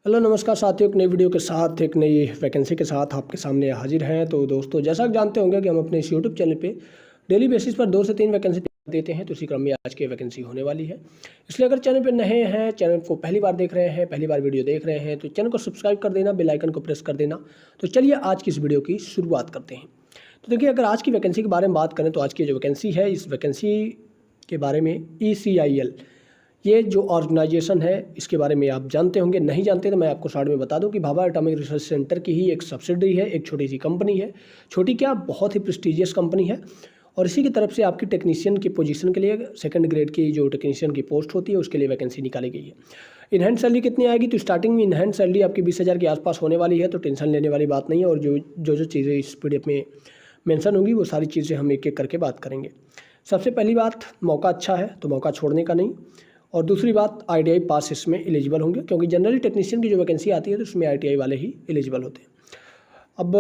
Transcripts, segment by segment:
Hello नमस्कार साथियों, एक नई वीडियो के साथ एक नई वैकेंसी के साथ आपके सामने हाजिर हैं। तो दोस्तों, जैसा कि जानते होंगे कि हम अपने इस यूट्यूब चैनल पे डेली बेसिस पर 2 से 3 वैकेंसी देते हैं, तो उसी क्रम में आज की वैकेंसी होने वाली है। इसलिए अगर चैनल पे नए हैं, चैनल को पहली बार देख रहे हैं, पहली बार वीडियो देख रहे हैं, तो चैनल को सब्सक्राइब कर देना, बेल आइकन को प्रेस कर देना। तो चलिए आज की इस वीडियो की शुरुआत करते हैं। तो देखिए, अगर आज की वैकेंसी के बारे में बात करें तो आज की जो वैकेंसी है, इस वैकेंसी के बारे में ECIL, ये जो ऑर्गेनाइजेशन है, इसके बारे में आप जानते होंगे। नहीं जानते तो मैं आपको शॉर्ट में बता दूं कि भाभा एटॉमिक रिसर्च सेंटर की ही एक सब्सिडरी है, एक छोटी सी कंपनी है। छोटी क्या, बहुत ही प्रेस्टीजियस कंपनी है। और इसी की तरफ से आपकी टेक्नीशियन की पोजीशन के लिए सेकंड ग्रेड की जो टेक्नीशियन की पोस्ट होती है, उसके लिए वैकेंसी निकाली गई है। इनहैंड सैलरी कितनी आएगी, तो स्टार्टिंग में इनहैंड सैलरी आपकी 20,000 के आसपास होने वाली है, तो टेंशन लेने वाली बात नहीं है। और जो चीज़ें इस PDF में मेंशन होंगी, वो सारी चीज़ें हम एक एक करके बात करेंगे। सबसे पहली बात, मौका अच्छा है तो मौका छोड़ने का नहीं। और दूसरी बात, ITI पास इसमें एलिजिबल होंगे, क्योंकि जनरली टेक्नीशियन की जो वैकेंसी आती है तो उसमें ITI वाले ही एलिजिबल होते हैं। अब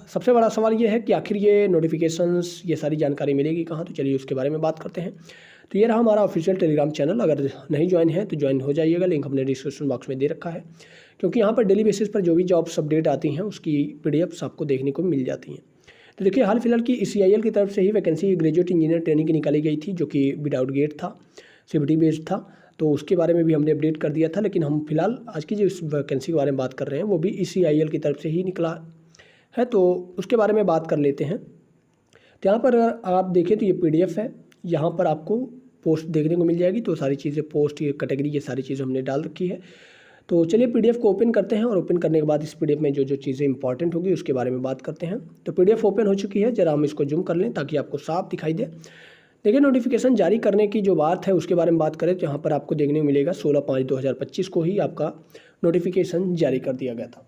सबसे बड़ा सवाल ये है कि आखिर ये नोटिफिकेशंस, ये सारी जानकारी मिलेगी कहाँ, तो चलिए उसके बारे में बात करते हैं। तो ये रहा हमारा ऑफिशियल टेलीग्राम चैनल। अगर नहीं ज्वाइन है तो ज्वाइन हो जाइएगा, लिंक हमने डिस्क्रिप्शन बॉक्स में दे रखा है। क्योंकि यहाँ पर डेली बेसिस पर जो भी जॉब्स अपडेट आती हैं, उसकी PDFs आपको देखने को मिल जाती हैं। तो देखिए, हाल फिलहाल की ECIL की तरफ से ही वैकेंसी ग्रेजुएट इंजीनियर ट्रेनिंग की निकाली गई थी, जो कि विदाउट गेट था, CBT बेस्ड था। तो उसके बारे में भी हमने अपडेट कर दिया था। लेकिन हम फिलहाल आज की जो इस वैकेंसी के बारे में बात कर रहे हैं, वो भी ECIL की तरफ से ही निकला है, तो उसके बारे में बात कर लेते हैं। तो यहाँ पर अगर आप देखें तो ये PDF है, यहाँ पर आपको पोस्ट देखने को मिल जाएगी। तो सारी चीज़ें, पोस्ट, ये कैटेगरी, ये सारी चीज़ें हमने डाल रखी है। तो चलिए PDF को ओपन करते हैं, और ओपन करने के बाद इस PDF में जो जो चीज़ें इंपॉर्टेंट होगी उसके बारे में बात करते हैं। तो PDF ओपन हो चुकी है, जरा हम इसको जूम कर लें ताकि आपको साफ दिखाई दे। देखिए, नोटिफिकेशन जारी करने की जो बात है उसके बारे में बात करें तो यहाँ पर आपको देखने को मिलेगा 16/5/2025 को ही आपका नोटिफिकेशन जारी कर दिया गया था।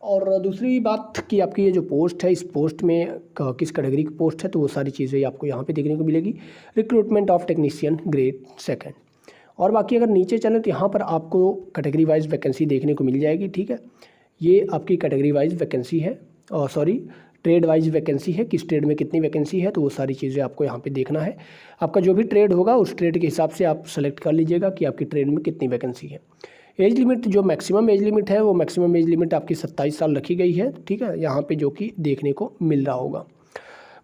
और दूसरी बात कि आपकी ये जो पोस्ट है, इस पोस्ट में किस कैटेगरी की पोस्ट है, तो वो सारी चीज़ें आपको यहाँ पे देखने को मिलेगी। Recruitment of technician grade 2। और बाकी अगर नीचे चलें तो यहाँ पर आपको कैटेगरी वाइज वैकेंसी देखने को मिल जाएगी। ठीक है, ये आपकी कैटेगरी वाइज वैकेंसी है, और ट्रेड वाइज वैकेंसी है, किस ट्रेड में कितनी वैकेंसी है, तो वो सारी चीज़ें आपको यहाँ पे देखना है। आपका जो भी ट्रेड होगा उस ट्रेड के हिसाब से आप सेलेक्ट कर लीजिएगा कि आपकी ट्रेड में कितनी वैकेंसी है। एज लिमिट, जो मैक्सिमम एज लिमिट है, वो मैक्सिमम एज लिमिट आपकी 27 साल रखी गई है। ठीक है, यहाँ पे जो कि देखने को मिल रहा होगा।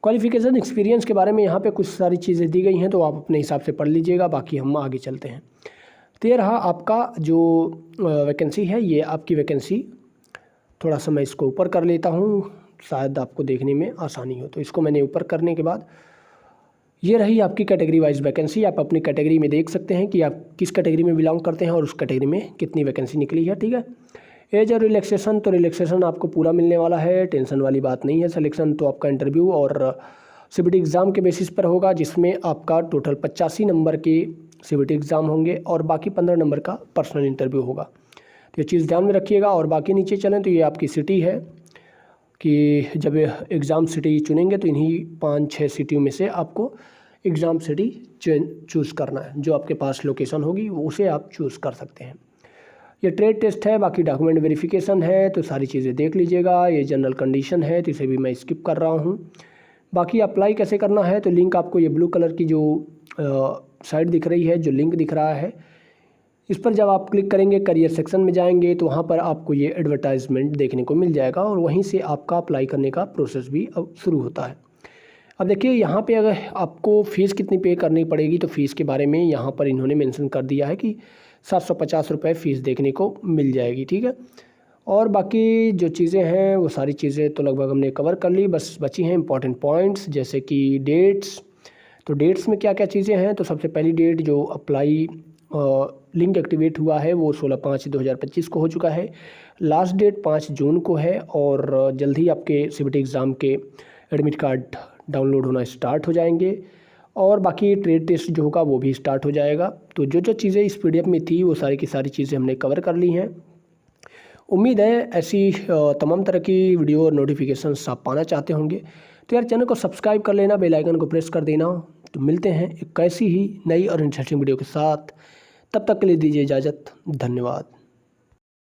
क्वालिफिकेशन, एक्सपीरियंस के बारे में यहाँ पे कुछ सारी चीज़ें दी गई हैं, तो आप अपने हिसाब से पढ़ लीजिएगा। बाकी हम आगे चलते हैं। तो ये रहा आपका जो वैकेंसी है, ये आपकी वैकेंसी। थोड़ा सा मैं इसको ऊपर कर लेता हूँ, शायद आपको देखने में आसानी हो। तो इसको मैंने ऊपर करने के बाद ये रही आपकी कैटेगरी वाइज वैकेंसी। आप अपनी कैटेगरी में देख सकते हैं कि आप किस कैटेगरी में बिलोंग करते हैं और उस कैटेगरी में कितनी वैकेंसी निकली है। ठीक है, एज और रिलैक्सेशन, तो रिलैक्सेशन आपको पूरा मिलने वाला है, टेंशन वाली बात नहीं है। सिलेक्शन तो आपका इंटरव्यू और CBT एग्ज़ाम के बेसिस पर होगा, जिसमें आपका टोटल 85 नंबर के CBT एग्ज़ाम होंगे और बाकी 15 नंबर का पर्सनल इंटरव्यू होगा। तो ये चीज़ ध्यान में रखिएगा। और बाकी नीचे चलें तो ये आपकी सिटी है कि जब एग्ज़ाम सिटी चुनेंगे तो इन्हीं 5-6 सिटियों में से आपको एग्ज़ाम सिटी चूज़ करना है। जो आपके पास लोकेशन होगी उसे आप चूज़ कर सकते हैं। ये ट्रेड टेस्ट है, बाकी डॉक्यूमेंट वेरिफिकेशन है, तो सारी चीज़ें देख लीजिएगा। ये जनरल कंडीशन है, तो इसे भी मैं स्किप कर रहा हूँ। बाकी अप्लाई कैसे करना है, तो लिंक आपको ये ब्लू कलर की जो साइट दिख रही है, जो लिंक दिख रहा है, इस पर जब आप क्लिक करेंगे, करियर सेक्शन में जाएंगे, तो वहाँ पर आपको ये एडवर्टाइजमेंट देखने को मिल जाएगा, और वहीं से आपका अप्लाई करने का प्रोसेस भी अब शुरू होता है। अब देखिए, यहाँ पे अगर आपको फ़ीस कितनी पे करनी पड़ेगी, तो फ़ीस के बारे में यहाँ पर इन्होंने मेंशन कर दिया है कि 750 रुपये फ़ीस देखने को मिल जाएगी। ठीक है, और बाकी जो चीज़ें हैं वो सारी चीज़ें तो लगभग हमने कवर कर ली। बस बची हैं इंपॉर्टेंट पॉइंट्स, जैसे कि डेट्स। तो डेट्स में क्या क्या चीज़ें हैं, तो सबसे पहली डेट जो अप्लाई लिंक एक्टिवेट हुआ है वो 16/5/2025 को हो चुका है। लास्ट डेट 5 जून को है, और जल्द ही आपके CBT एग्ज़ाम के एडमिट कार्ड डाउनलोड होना स्टार्ट हो जाएंगे, और बाकी ट्रेड टेस्ट जो होगा वो भी स्टार्ट हो जाएगा। तो जो जो चीज़ें इस PDF में थी वो सारी की सारी चीज़ें हमने कवर कर ली हैं। उम्मीद है ऐसी तमाम तरह की वीडियो और नोटिफिकेशंस आप पाना चाहते होंगे, तो यार चैनल को सब्सक्राइब कर लेना, बेल आइकन को प्रेस कर देना। तो मिलते हैं एक ऐसी ही नई और इंटरेस्टिंग वीडियो के साथ। तब तक के लिए दीजिए इजाज़त। धन्यवाद।